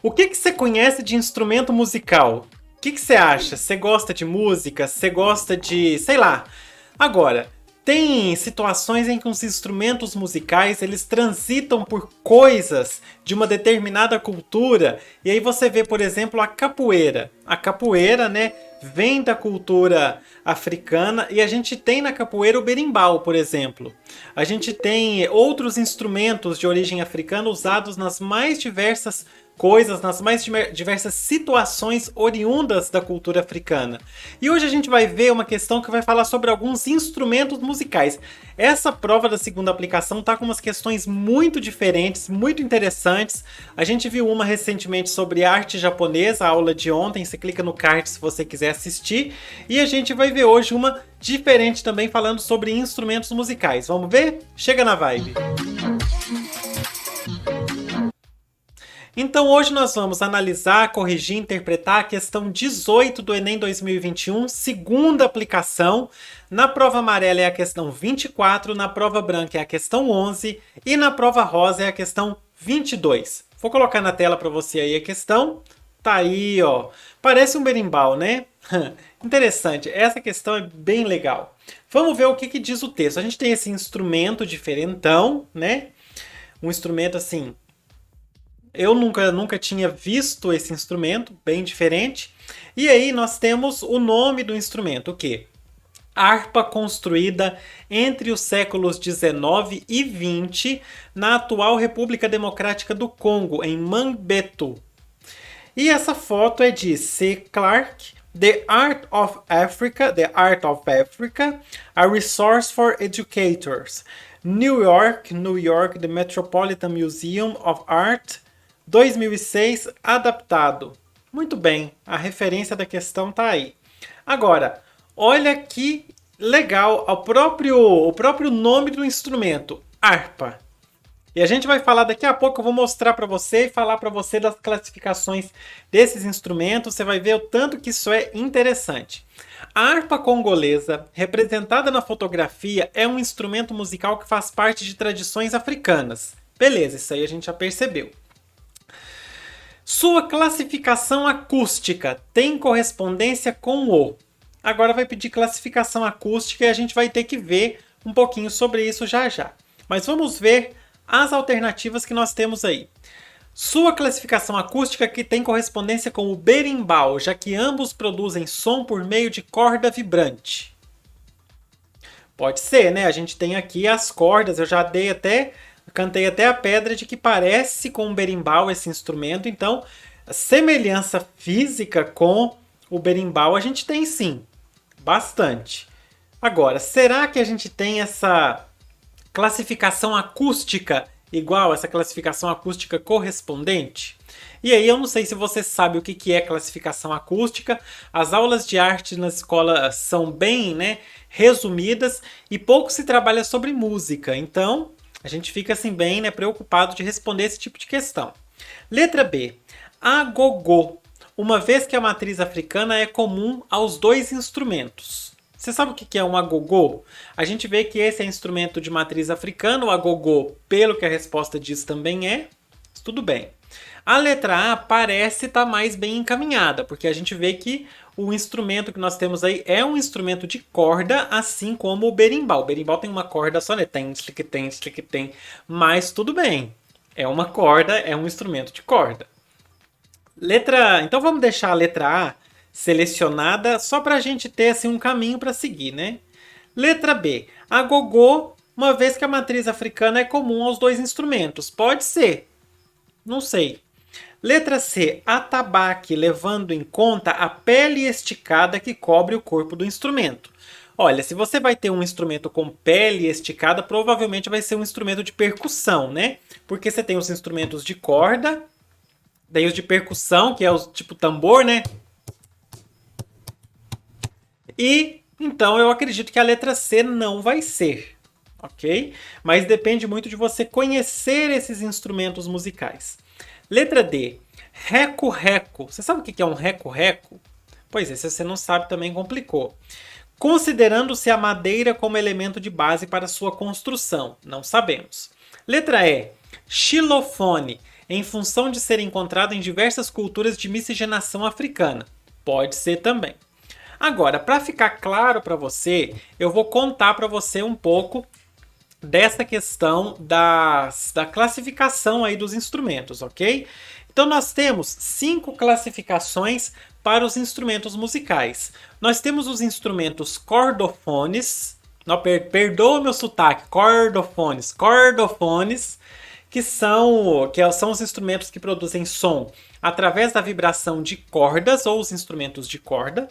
O que você conhece de instrumento musical? O que você acha? Você gosta de música? Você gosta de, sei lá. Agora, tem situações em que os instrumentos musicais eles transitam por coisas de uma determinada cultura e aí você vê, por exemplo, a capoeira. A capoeira, né, vem da cultura africana e a gente tem na capoeira o berimbau, por exemplo. A gente tem outros instrumentos de origem africana usados nas mais diversas coisas, nas mais diversas situações oriundas da cultura africana. E hoje a gente vai ver uma questão que vai falar sobre alguns instrumentos musicais. Essa prova da segunda aplicação tá com umas questões muito diferentes, muito interessantes. A gente viu uma recentemente sobre arte japonesa, a aula de ontem, você clica no card se você quiser assistir. E a gente vai ver hoje uma diferente também falando sobre instrumentos musicais. Vamos ver? Chega na vibe! Então hoje nós vamos analisar, corrigir e interpretar a questão 18 do Enem 2021, segunda aplicação. Na prova amarela é a questão 24, na prova branca é a questão 11 e na prova rosa é a questão 22. Vou colocar na tela para você aí a questão. Tá aí, ó. Parece um berimbau, né? Interessante, essa questão é bem legal. Vamos ver o que diz o texto. A gente tem esse instrumento diferentão, né? Um instrumento assim... Eu nunca tinha visto esse instrumento, bem diferente. E aí nós temos o nome do instrumento, o quê? Harpa construída entre os séculos 19 e 20 na atual República Democrática do Congo, em Mangbetu. E essa foto é de C. Clarke, The Art of Africa, a Resource for Educators. New York, The Metropolitan Museum of Art, 2006, adaptado. Muito bem, a referência da questão tá aí. Agora, olha que legal o próprio nome do instrumento, harpa. E a gente vai falar daqui a pouco, eu vou mostrar para você e falar para você das classificações desses instrumentos, você vai ver o tanto que isso é interessante. A harpa congolesa, representada na fotografia, é um instrumento musical que faz parte de tradições africanas. Beleza, isso aí a gente já percebeu. Sua classificação acústica tem correspondência com o... Agora vai pedir classificação acústica e a gente vai ter que ver um pouquinho sobre isso já já. Mas vamos ver as alternativas que nós temos aí. Sua classificação acústica que tem correspondência com o berimbau, já que ambos produzem som por meio de corda vibrante. Pode ser, né? A gente tem aqui as cordas, eu já cantei até a pedra de que parece com o berimbau esse instrumento, então a semelhança física com o berimbau a gente tem sim, bastante. Agora, será que a gente tem essa classificação acústica igual, essa classificação acústica correspondente? E aí eu não sei se você sabe o que é classificação acústica. As aulas de arte na escola são bem, né, resumidas e pouco se trabalha sobre música, então a gente fica assim bem, né, preocupado de responder esse tipo de questão. Letra B. Agogô. Uma vez que a matriz africana é comum aos dois instrumentos. Você sabe o que é um agogô? A gente vê que esse é instrumento de matriz africana, o agogô, pelo que a resposta diz, também é. Tudo bem. A letra A parece estar mais bem encaminhada, porque a gente vê que o instrumento que nós temos aí é um instrumento de corda, assim como o berimbau. O berimbau tem uma corda só, né? Tem, mas tudo bem. É uma corda, é um instrumento de corda. Então vamos deixar a letra A selecionada só para a gente ter assim, um caminho para seguir, né? Letra B. Agogô, uma vez que a matriz africana é comum aos dois instrumentos. Pode ser. Não sei. Letra C. Atabaque, levando em conta a pele esticada que cobre o corpo do instrumento. Olha, se você vai ter um instrumento com pele esticada, provavelmente vai ser um instrumento de percussão, né? Porque você tem os instrumentos de corda, daí os de percussão, que é o tipo tambor, né? E então eu acredito que a letra C não vai ser, ok? Mas depende muito de você conhecer esses instrumentos musicais. Letra D. Reco-reco. Você sabe o que é um reco-reco? Pois é, se você não sabe também complicou. Considerando-se a madeira como elemento de base para sua construção. Não sabemos. Letra E. Xilofone. em função de ser encontrado em diversas culturas de miscigenação africana. Pode ser também. Agora, para ficar claro para você, eu vou contar para você um pouco dessa questão da classificação aí dos instrumentos, ok? Então nós temos 5 classificações para os instrumentos musicais. Nós temos os instrumentos cordofones, não, perdoa meu sotaque, cordofones, que são os instrumentos que produzem som através da vibração de cordas ou os instrumentos de corda.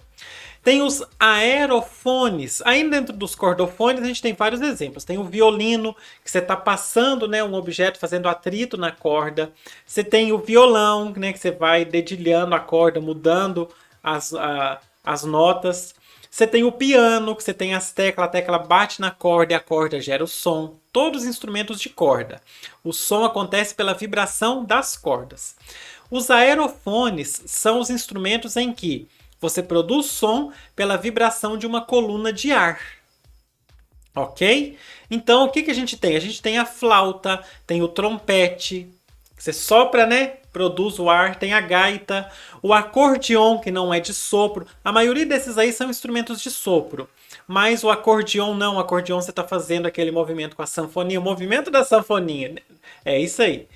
Tem os aerofones. Aí dentro dos cordofones a gente tem vários exemplos. Tem o violino, que você está passando, né, um objeto fazendo atrito na corda. Você tem o violão, né, que você vai dedilhando a corda, mudando as notas. Você tem o piano, que você tem as teclas, a tecla bate na corda e a corda gera o som. Todos os instrumentos de corda. O som acontece pela vibração das cordas. Os aerofones são os instrumentos em que você produz som pela vibração de uma coluna de ar. Ok? Então, o que a gente tem? A gente tem a flauta, tem o trompete, você sopra, né? Produz o ar, tem a gaita, o acordeon, que não é de sopro. A maioria desses aí são instrumentos de sopro. Mas o acordeon não, o acordeon você está fazendo aquele movimento com a sanfoninha, o movimento da sanfoninha. É isso aí.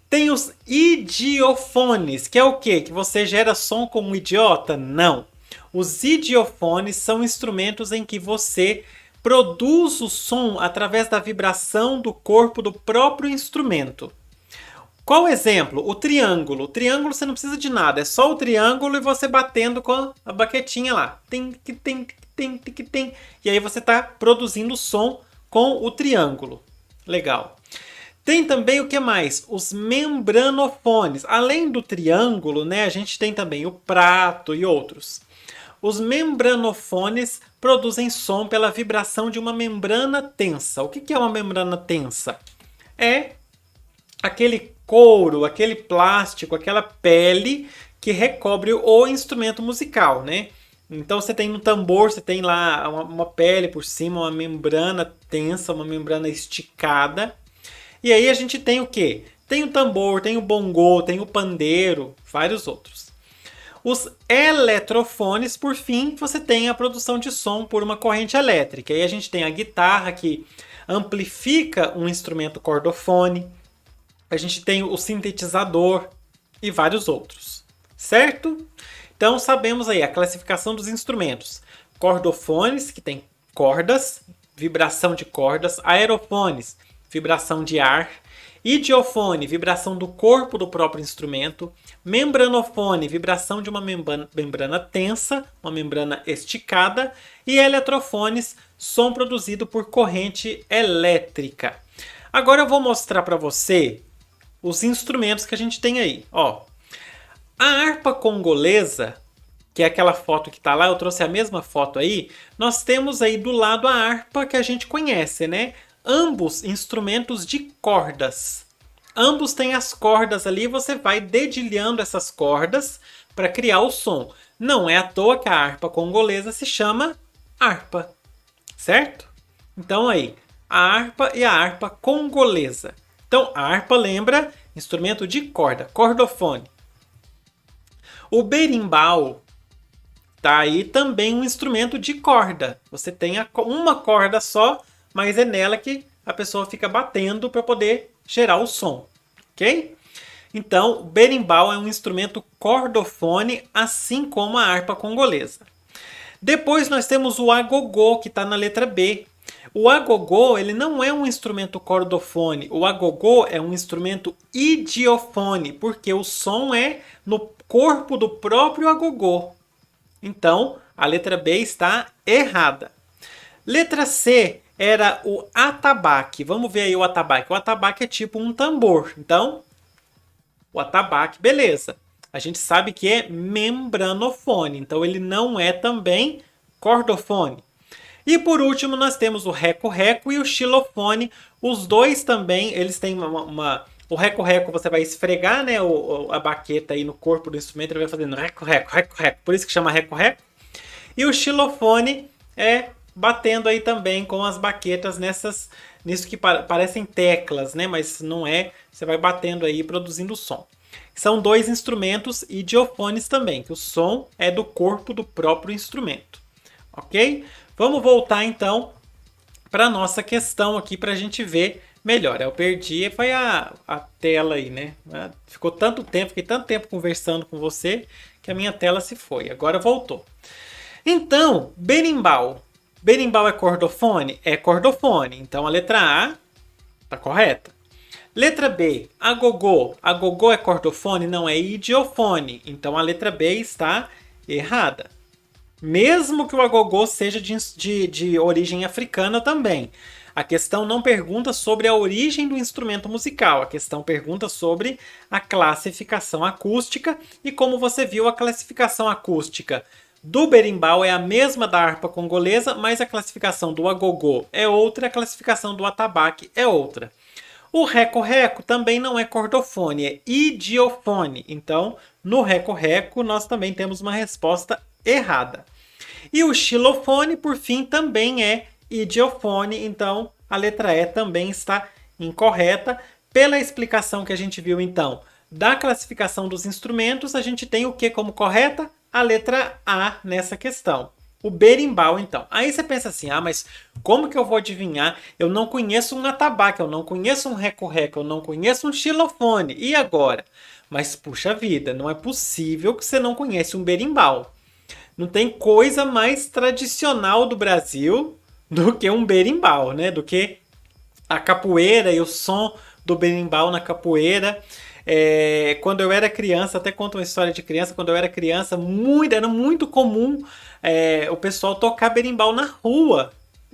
Tem os idiofones, que é o quê? Que você gera som como um idiota? Não. Os idiofones são instrumentos em que você produz o som através da vibração do corpo do próprio instrumento. Qual o exemplo? O triângulo. O triângulo você não precisa de nada, é só o triângulo e você batendo com a baquetinha lá. Tem, tem, tem, tem, tem. E aí você está produzindo som com o triângulo. Legal. Tem também o que mais? Os membranofones. Além do triângulo, né, a gente tem também o prato e outros. Os membranofones produzem som pela vibração de uma membrana tensa. O que é uma membrana tensa? É aquele couro, aquele plástico, aquela pele que recobre o instrumento musical, né? Então você tem no tambor, você tem lá uma pele por cima, uma membrana tensa, uma membrana esticada. E aí a gente tem o quê? Tem o tambor, tem o bongô, tem o pandeiro, vários outros. Os eletrofones, por fim, você tem a produção de som por uma corrente elétrica. E aí a gente tem a guitarra que amplifica um instrumento cordofone. A gente tem o sintetizador e vários outros. Certo? Então sabemos aí a classificação dos instrumentos. Cordofones, que tem cordas, vibração de cordas. Aerofones, vibração de ar. Idiofone, vibração do corpo do próprio instrumento. Membranofone, vibração de uma membrana tensa, uma membrana esticada. E eletrofones, som produzido por corrente elétrica. Agora eu vou mostrar para você os instrumentos que a gente tem aí. Ó, a harpa congolesa, que é aquela foto que está lá, eu trouxe a mesma foto aí. Nós temos aí do lado a harpa que a gente conhece, né? Ambos instrumentos de cordas. Ambos têm as cordas ali, você vai dedilhando essas cordas para criar o som. Não é à toa que a harpa congolesa se chama harpa, certo? Então aí, a harpa e a harpa congolesa. Então, a harpa lembra instrumento de corda, cordofone. O berimbau tá aí também um instrumento de corda. Você tem uma corda só, mas é nela que a pessoa fica batendo para poder gerar o som, ok? Então, o berimbau é um instrumento cordofone, assim como a harpa congolesa. Depois nós temos o agogô, que está na letra B. O agogô ele não é um instrumento cordofone, o agogô é um instrumento idiofone, porque o som é no corpo do próprio agogô. Então, a letra B está errada. Letra C era o atabaque. Vamos ver aí o atabaque. O atabaque é tipo um tambor. Então, o atabaque, beleza. A gente sabe que é membranofone, então ele não é também cordofone. E por último, nós temos o reco-reco e o xilofone. Os dois também, eles têm o reco-reco você vai esfregar, né, a baqueta aí no corpo do instrumento, ele vai fazendo reco-reco, reco-reco. Por isso que chama reco-reco. E o xilofone é batendo aí também com as baquetas nisso que parecem teclas, né? Mas não é, você vai batendo aí produzindo som. São dois instrumentos idiofones também, que o som é do corpo do próprio instrumento, ok? Vamos voltar então para a nossa questão aqui para a gente ver melhor. Eu perdi, foi a tela aí, né? Ficou tanto tempo, fiquei tanto tempo conversando com você que a minha tela se foi. Agora voltou. Então, berimbau. Berimbau é cordofone? É cordofone. Então a letra A está correta. Letra B, agogô. Agogô é cordofone? Não, é idiofone. Então a letra B está errada. Mesmo que o agogô seja de origem africana também. A questão não pergunta sobre a origem do instrumento musical. A questão pergunta sobre a classificação acústica. E como você viu, a classificação acústica do berimbau é a mesma da harpa congolesa, mas a classificação do agogô é outra, a classificação do atabaque é outra. O reco-reco também não é cordofone, é idiofone. Então, no reco-reco, nós também temos uma resposta errada. E o xilofone, por fim, também é idiofone. Então, a letra E também está incorreta. Pela explicação que a gente viu, então, da classificação dos instrumentos, a gente tem o que como correta? A letra A nessa questão. O berimbau, então. Aí você pensa assim, mas como que eu vou adivinhar? Eu não conheço um atabaque, eu não conheço um reco-reco, eu não conheço um xilofone. E agora? Mas, puxa vida, não é possível que você não conhece um berimbau. Não tem coisa mais tradicional do Brasil do que um berimbau, né? Do que a capoeira e o som do berimbau na capoeira. Quando eu era criança, até conto uma história de criança, quando eu era criança, era muito comum o pessoal tocar berimbau na rua.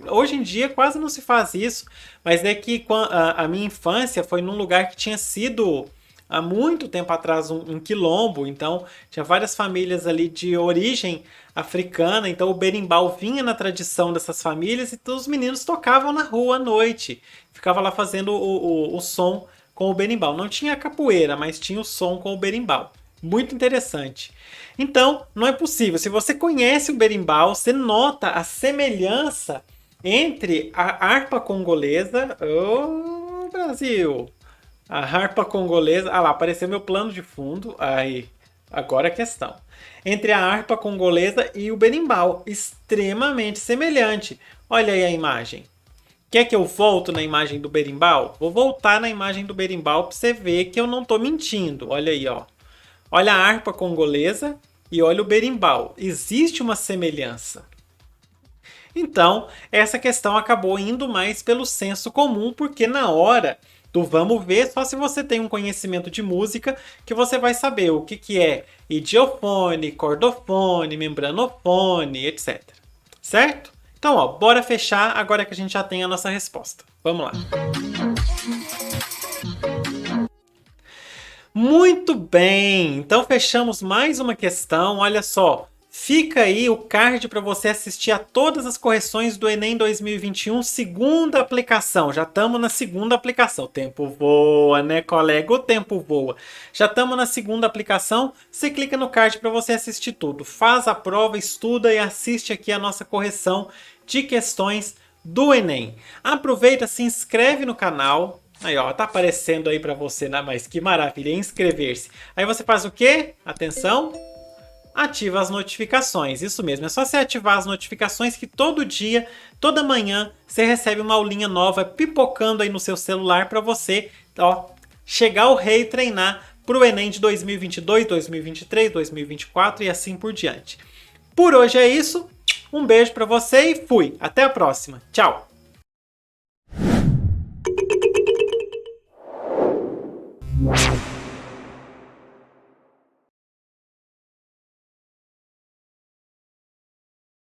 Hoje em dia quase não se faz isso, mas é que a minha infância foi num lugar que tinha sido há muito tempo atrás um quilombo, então tinha várias famílias ali de origem africana, então o berimbau vinha na tradição dessas famílias e os meninos tocavam na rua à noite, ficava lá fazendo o som com o berimbau. Não tinha capoeira, mas tinha o som com o berimbau. Muito interessante. Então, não é possível. Se você conhece o berimbau, você nota a semelhança entre a harpa congolesa... Ô, Brasil! A harpa congolesa... Ah lá, apareceu meu plano de fundo. Aí, agora a questão. Entre a harpa congolesa e o berimbau. Extremamente semelhante. Olha aí a imagem. Quer que eu volte na imagem do berimbau? Vou voltar na imagem do berimbau para você ver que eu não estou mentindo. Olha aí, ó. Olha a harpa congolesa e olha o berimbau. Existe uma semelhança. Então, essa questão acabou indo mais pelo senso comum, porque na hora do vamos ver, só se você tem um conhecimento de música que você vai saber o que é idiofone, cordofone, membranofone, etc. Certo? Então, ó, bora fechar agora que a gente já tem a nossa resposta. Vamos lá. Muito bem! Então fechamos mais uma questão. Olha só, fica aí o card para você assistir a todas as correções do Enem 2021, segunda aplicação. Já estamos na segunda aplicação. O tempo voa, né, colega? O tempo voa. Já estamos na segunda aplicação. Você clica no card para você assistir tudo. Faz a prova, estuda e assiste aqui a nossa correção de questões do Enem. Aproveita, se inscreve no canal. Aí, ó, tá aparecendo aí pra você, né? Mas que maravilha, inscrever-se. Aí você faz o quê? Atenção! Ativa as notificações. Isso mesmo, é só você ativar as notificações que todo dia, toda manhã, você recebe uma aulinha nova pipocando aí no seu celular pra você, ó, chegar ao rei e treinar pro Enem de 2022, 2023, 2024 e assim por diante. Por hoje é isso. Um beijo pra você e fui. Até a próxima. Tchau.